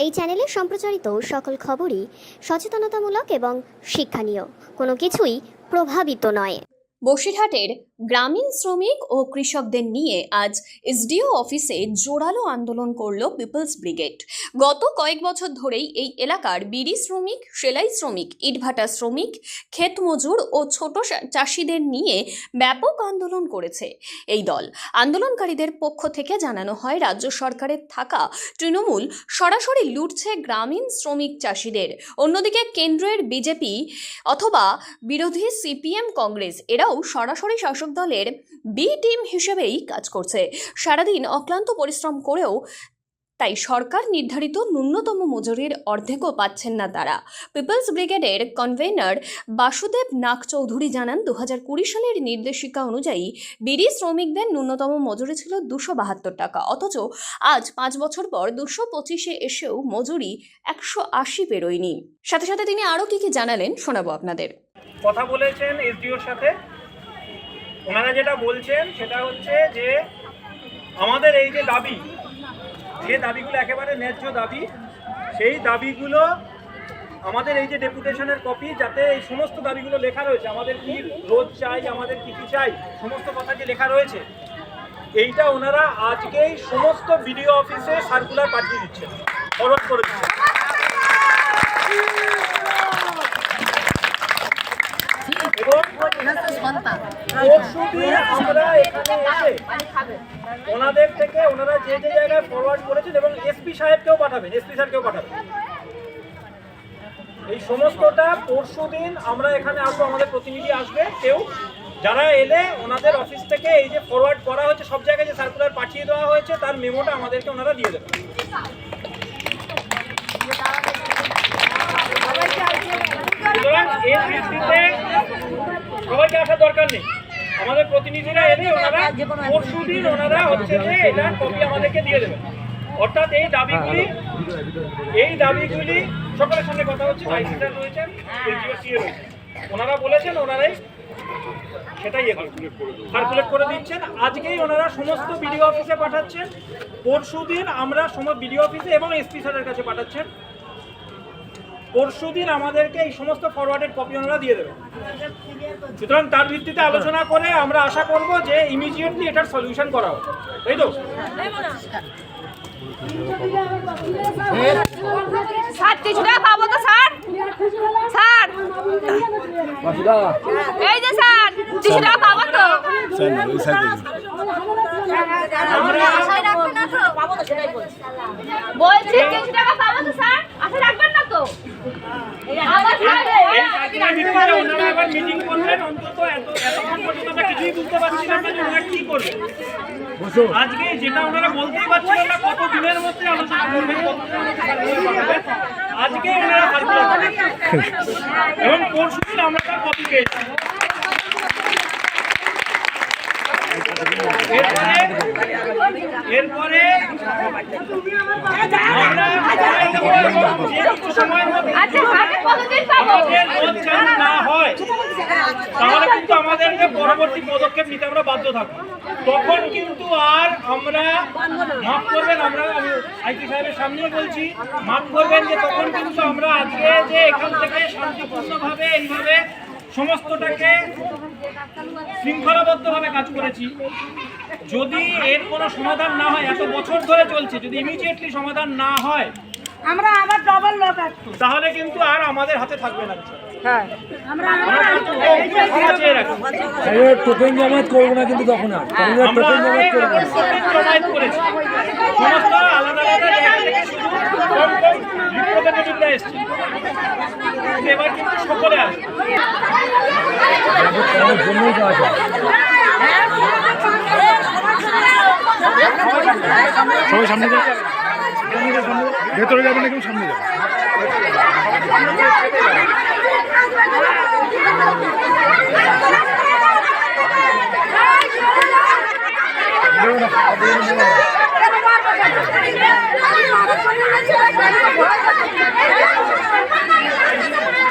এই চ্যানেলে সম্প্রচারিত সকল খবরই সচেতনতামূলক এবং শিক্ষণীয়, কোনো কিছুই প্রভাবিত নয়। বসিরহাটের গ্রামীণ শ্রমিক ও কৃষকদের নিয়ে আজ এসডিও অফিসে জোরালো আন্দোলন করল পিপলস ব্রিগেড। গত কয়েক বছর ধরেই এই এলাকার বিড়ি শ্রমিক, সেলাই শ্রমিক, ইটভাটা শ্রমিক, ক্ষেত মজুর ও ছোট চাষিদের নিয়ে ব্যাপক আন্দোলন করেছে এই দল। আন্দোলনকারীদের পক্ষ থেকে জানানো হয়, রাজ্য সরকারের থাকা তৃণমূল সরাসরি লুটছে গ্রামীণ শ্রমিক চাষিদের। অন্যদিকে কেন্দ্রের বিজেপি অথবা বিরোধী সিপিএম, কংগ্রেস এরাও সরাসরি শাসক দলের বি টিম হিসেবেই কাজ করছে। সারাদিন অক্লান্ত পরিশ্রম করেও তাই সরকার নির্ধারিত ন্যূনতম মজুরির অর্ধেকও পাচ্ছেন না তারা। পিপলস ব্রিগেডের কনভেনর বাসুদেব নাগ চৌধুরী জানান, 2020 সালের নির্দেশিকা অনুযায়ী বিড়ি শ্রমিকদের ন্যূনতম মজুরি ছিল 272 টাকা, অথচ আজ 5 বছর পর 225-এ এসেও মজুরি 180 পেরোয়নি। সাথে সাথে তিনি আরও কি জানালেন শোনাবো আপনাদের। কথা বলেছেন এসডিওর সাথে। ওনারা যেটা বলছেন সেটা হচ্ছে যে আমাদের এই যে দাবি, যে দাবিগুলো একেবারে ন্যায্য দাবি, সেই দাবিগুলো আমাদের এই যে ডেপুটেশনের কপি, যাতে এই সমস্ত দাবিগুলো লেখা রয়েছে, আমাদের কি রোজ চাই, আমাদের কি কি চাই, সমস্ত কথা যে লেখা রয়েছে, এইটা ওনারা আজকেই সমস্ত বিডিও অফিসে সার্কুলার পাঠিয়ে দিচ্ছেন, ফরওয়ার্ড করে দিচ্ছেন। আমরা এখানে এসে ওনাদের থেকে ওনারা যে যে জায়গায় ফরওয়ার্ড করেছেন এবং এসপি সাহেবকেও পাঠাবেন, এসপি স্যারকেও পাঠাবেন, এই সমস্তটা পরশুদিন আমরা এখানে আসবো, আমাদের প্রতিনিধি আসবে, কেউ যারা এলে ওনাদের অফিস থেকে এই যে ফরওয়ার্ড করা হয়েছে, সব জায়গায় যে সার্কুলার পাঠিয়ে দেওয়া হয়েছে তার মেমোটা আমাদেরকে ওনারা দিয়ে দেবেন। সুতরাং এর ভিত্তিতে সবাইকে আসার দরকার নেই, আমাদের প্রতিনিধিরা এলে ওনারা পরশুদিন ওনারা হচ্ছে যে এটা কপি আমাদেরকে দিয়ে দেবেন। অর্থাৎ এই দাবিগুলি সকলের সঙ্গে কথা হচ্ছে, আইসি স্যার রয়েছেন, এসডিও সিএ রয়েছেন, ওনারা বলেছেন, ওনারাই সেটাই সার্কুলেট করে দিচ্ছেন। আজকেই ওনারা সমস্ত বিডিও অফিসে পাঠাচ্ছেন, পরশুদিন আমরা সমস্ত বিডিও অফিসে এবং এসপি স্যারের কাছে পাঠাচ্ছেন, পরশুদিন আমাদেরকে এই সমস্ত ফরওয়ার্ডেড কপি ওনারা দিয়ে দেবেন। সুতরাং তার ভিত্তিতে আলোচনা করে আমরা আশা করব যে ইমিডিয়েটলি এটার সলিউশন করা হবে, তাই তো? স্যার কিছুটা পাবো তো স্যার? স্যার এই যে স্যার কিছুটা পাবো তো? বলছি কিছু টাকা পাবো তো স্যার? আশা রাখবেন না তো? মিটিং করবেন, অন্তত এতক্ষণ পর্যন্ত আমরা কিছুই বুঝতে পারছি না যে ওনারা কি করবে। আজকে যেটা ওনারা বলতেই পারছিলেন না কত দিনের মধ্যে আলোচনা করবেন, আজকে ওনারা সার্কুলার করবেন এবং পরশুদিন আমরা তার কপি পেয়েছি। এরপরে না হয় তাহলে কিন্তু আমাদেরকে পরবর্তী পদক্ষেপ নিতে আমরা বাধ্য থাকবো। তখন কিন্তু আর আমরা মাফ করবেন, আমরা আইসি সাহেবের সামনেও বলছি, মাফ করবেন যে তখন কিন্তু আমরা আজকে যে এখান থেকে শান্তিপূর্ণভাবে এইভাবে সমস্তটাকে শৃঙ্খলাবদ্ধভাবে কাজ করেছি, যদি এর কোনো সমাধান না হয়, এত বছর ধরে চলছে, যদি ইমিডিয়েটলি সমাধান না হয় আমরা আবার ডবল লক আসবো, তাহলে কিন্তু আর আমাদের হাতে থাকবে না। হ্যাঁ আমরা টোকেন জমায়েত করবো না, কিন্তু তখন আর টোকেন জমায়েত করবো না। জমায়েত করেছি সমস্ত আলাদা আলাদা জায়গা থেকে, শুধু কম কম রিপ্রেজেন্টেটিভরা এসছে, এবার কিন্তু সকলে আসবে। সবাই সামনে যাবে, ভেতরে যাবে না, কেউ সামনে যাবে। আমরা